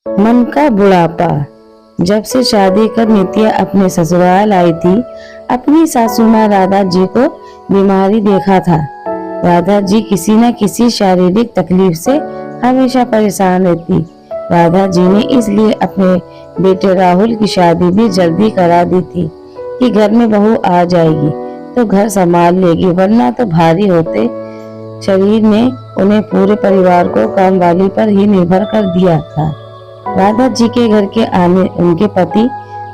मन का बुढ़ापा। जब से शादी कर नित्या अपने ससुराल आई थी, अपनी सासू माँ राधा जी को बीमारी देखा था। राधा जी किसी न किसी शारीरिक तकलीफ से हमेशा परेशान रहती। राधा जी ने इसलिए अपने बेटे राहुल की शादी भी जल्दी करा दी थी कि घर में बहू आ जाएगी तो घर संभाल लेगी, वरना तो भारी होते शरीर ने उन्हें पूरे परिवार को काम वाली पर ही निर्भर कर दिया था। राधा जी के घर के आने उनके पति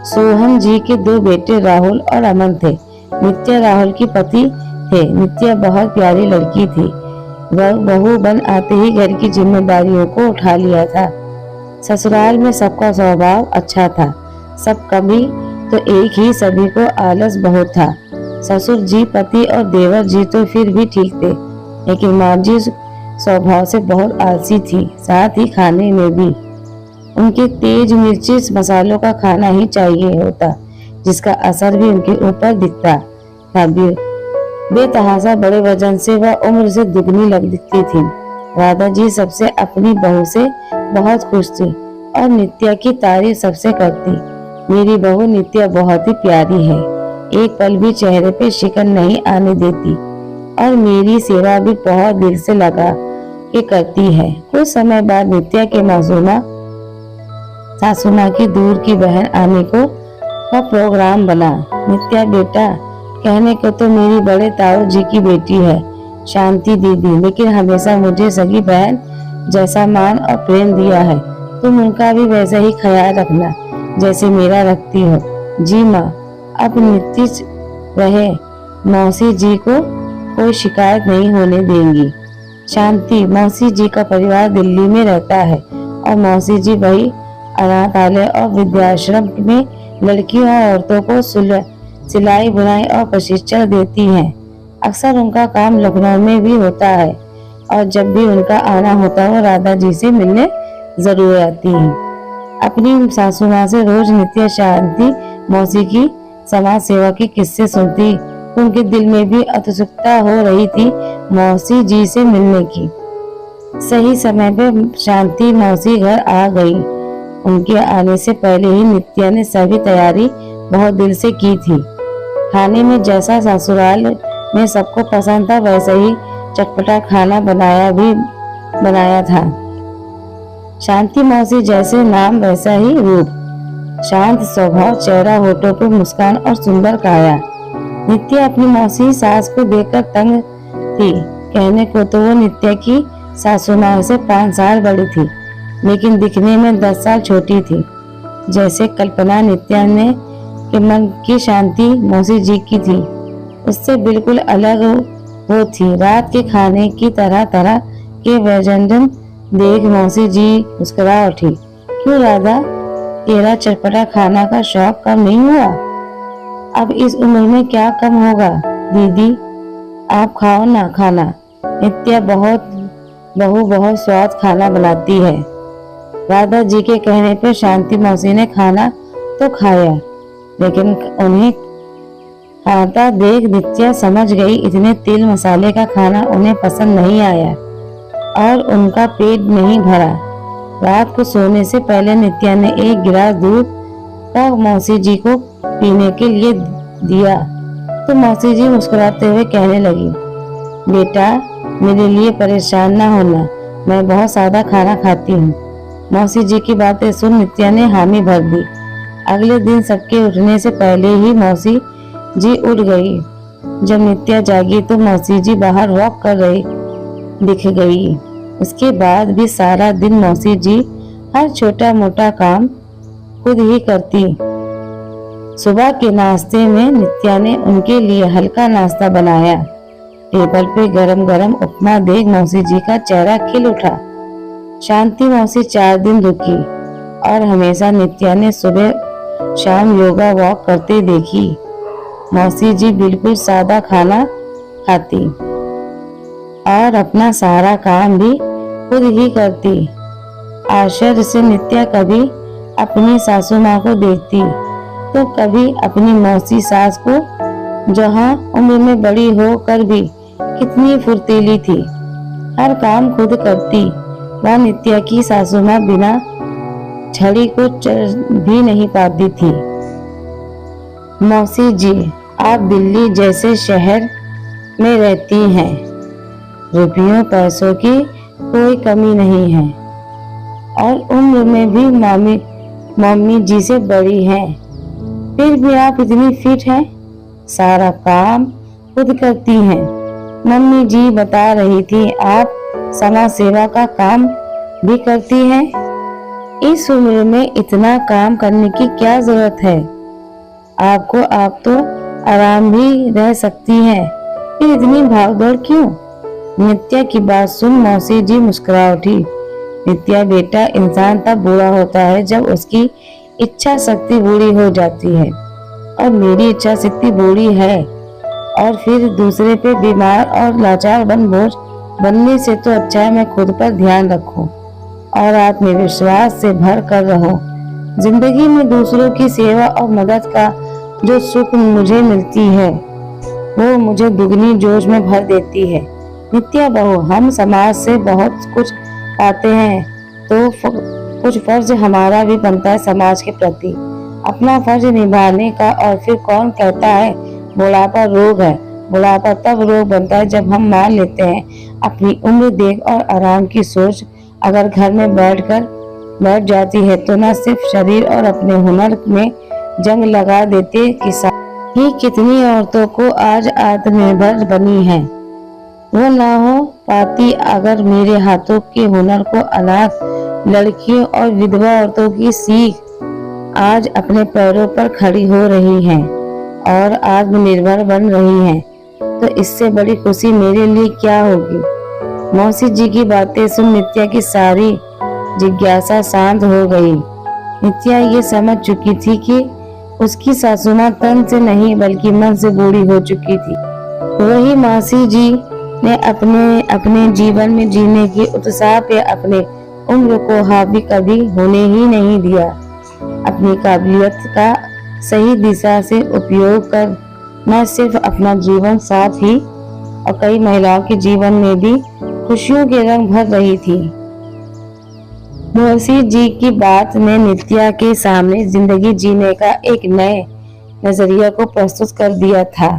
सोहन जी के दो बेटे राहुल और अमन थे। नित्या राहुल की पति थे। नित्या बहुत प्यारी लड़की थी। वह बहू बन आते ही घर की जिम्मेदारियों को उठा लिया था। ससुराल में सबका स्वभाव अच्छा था। सब कभी तो एक ही, सभी को आलस बहुत था। ससुर जी, पति और देवर जी तो फिर भी ठीक थे, लेकिन माँ जी स्वभाव से बहुत आलसी थी, साथ ही खाने में भी। उनके तेज मिर्ची मसालों का खाना ही चाहिए होता, जिसका असर भी उनके ऊपर दिखता था। बेतहासा बड़े वजन से वह उम्र से दुगनी लग दिखती थी। राधा जी सबसे अपनी बहू से बहुत खुश थी और नित्या की तारीफ सबसे करती। मेरी बहू नित्या बहुत ही प्यारी है, एक पल भी चेहरे पे शिकन नहीं आने देती और मेरी सेवा भी बहुत दिल से लगा के करती है। कुछ समय बाद नित्या के मासूमा सासू माँ की दूर की बहन आने का प्रोग्राम बना। नित्या बेटा, कहने को तो मेरी बड़े ताऊ जी की बेटी है शांति दीदी, लेकिन हमेशा मुझे सगी बहन जैसा मान और प्रेम दिया है। तुम उनका भी वैसा ही ख्याल रखना जैसे मेरा रखती हो। जी माँ, अब नित्य रहे, मौसी जी को कोई शिकायत नहीं होने देंगी। शांति, मौसी जी का परिवार दिल्ली में रहता है और मौसी जी वही अनाथालय और वृद्धाश्रम में लड़कियों और औरतों को सिलाई बुनाई और प्रशिक्षण देती हैं। अक्सर उनका काम लखनऊ में भी होता है और जब भी उनका आना होता है वो राधा जी से मिलने जरूर आती हैं। अपनी सासू माँ से रोज नित्या शांति मौसी की समाज सेवा के किस्से सुनती। उनके दिल में भी उत्सुकता हो रही थी मौसी जी से मिलने की। सही समय पे शांति मौसी घर आ गई। उनके आने से पहले ही नित्या ने सभी तैयारी बहुत दिल से की थी। खाने में जैसा ससुराल में सबको पसंद था वैसे ही चटपटा खाना बनाया था। शांति मौसी जैसे नाम वैसा ही रूप, शांत स्वभाव, चेहरा, होठों पर मुस्कान और सुंदर काया। नित्या अपनी मौसी सास को देखकर तंग थी। कहने को तो वो नित्या की सासू माँ से 5 साल बड़ी थी, लेकिन दिखने में 10 साल छोटी थी। जैसे कल्पना नित्या ने के मन की शांति मौसी जी की थी, उससे बिल्कुल अलग वो थी। रात के खाने की तरह तरह के व्यंजन देख मौसी जी मुस्कुरा उठी। क्यों राधा, तेरा चटपटा खाना का शौक कम नहीं हुआ? अब इस उम्र में क्या कम होगा? दीदी आप खाओ ना खाना, नित्या बहू बहुत स्वाद खाना बनाती है। राधा जी के कहने पर शांति मौसी ने खाना तो खाया, लेकिन उन्हें खाता देख नित्या समझ गई इतने तेल मसाले का खाना उन्हें पसंद नहीं आया और उनका पेट नहीं भरा। रात को सोने से पहले नित्या ने एक गिलास दूध का मौसी जी को पीने के लिए दिया तो मौसी जी मुस्कुराते हुए कहने लगी, बेटा मेरे लिए परेशान ना होना, मैं बहुत सादा खाना खाती हूँ। मौसी जी की बातें सुन नित्या ने हामी भर दी। अगले दिन सबके उठने से पहले ही मौसी जी उठ गई। जब नित्या जागी तो मौसी जी बाहर वॉक कर रही दिख गई। उसके बाद भी सारा दिन मौसी जी हर छोटा मोटा काम खुद ही करती। सुबह के नाश्ते में नित्या ने उनके लिए हल्का नाश्ता बनाया। टेबल पे गरम गरम उपमा देख मौसी जी का चेहरा खिल उठा। शांति मौसी 4 दिन रुकी और हमेशा नित्या ने सुबह शाम योगा वॉक करते देखी। मौसी जी बिल्कुल सादा खाना खाती और अपना सारा काम भी खुद ही करती। आश्चर्य से नित्या कभी अपनी सासू माँ को देखती तो कभी अपनी मौसी सास को, जहाँ उम्र में बड़ी होकर भी कितनी फुर्तीली थी, हर काम खुद करती। वह नित्या की सासू माँ बिना छड़ी को चढ़ भी नहीं पाती थी। मौसी जी, आप दिल्ली जैसे शहर में रहती हैं, रुपयों पैसों की कोई कमी नहीं है और उम्र में भी मम्मी जी से बड़ी हैं, फिर भी आप इतनी फिट हैं, सारा काम खुद करती हैं। मम्मी जी बता रही थी आप समाज सेवा का काम भी करती हैं। इस उम्र में इतना काम करने की क्या जरूरत है आपको? आप तो आराम भी रह सकती हैं, फिर इतनी भागदौड़ क्यों? नित्या की बात सुन मौसी जी मुस्कुरा उठी। नित्या बेटा, इंसान तब बूढ़ा होता है जब उसकी इच्छा शक्ति बूढ़ी हो जाती है, और मेरी इच्छा शक्ति बूढ़ी है, और फिर दूसरे पे बीमार और लाचार बोझ बनने से तो अच्छा है मैं खुद पर ध्यान रखूं और आत्मविश्वास से भर कर रहूं। जिंदगी में दूसरों की सेवा और मदद का जो सुख मुझे मिलती है वो मुझे दुगनी जोश में भर देती है। नित्या बहू, हम समाज से बहुत कुछ पाते हैं, तो कुछ फर्ज हमारा भी बनता है समाज के प्रति, अपना फर्ज निभाने का। और फिर कौन कहता है बुढ़ापा रोग है? बुढ़ापा तब रोग बनता है जब हम मान लेते हैं अपनी उम्र देख और आराम की सोच अगर घर में बैठ जाती है तो न सिर्फ शरीर और अपने हुनर में जंग लगा देते कि ही कितनी औरतों को आज आत्मनिर्भर बनी है, वो ना हो पाती अगर मेरे हाथों के हुनर को अनाथ लड़कियों और विधवा औरतों की सीख आज अपने पैरों पर खड़ी हो रही हैं और आत्मनिर्भर बन रही हैं, तो इससे बड़ी खुशी मेरे लिए क्या होगी? मौसी जी की बातें सुन नित्या की सारी जिज्ञासा शांत हो गई। नित्या ये समझ चुकी थी कि उसकी सासू मां तन से नहीं बल्कि मन से बूढ़ी हो चुकी थी। वही मौसी जी ने अपने जीवन में जीने की उत्साह पे अपने उम्र को हावी कभी होने ही नहीं दिया। अपनी काबिलियत का सही दिशा से उपयोग कर न सिर्फ अपना जीवन साथ ही और कई महिलाओं के जीवन में भी खुशियों के रंग भर रही थी। मौसी जी की बात ने नित्या के सामने जिंदगी जीने का एक नए नजरिया को प्रस्तुत कर दिया था।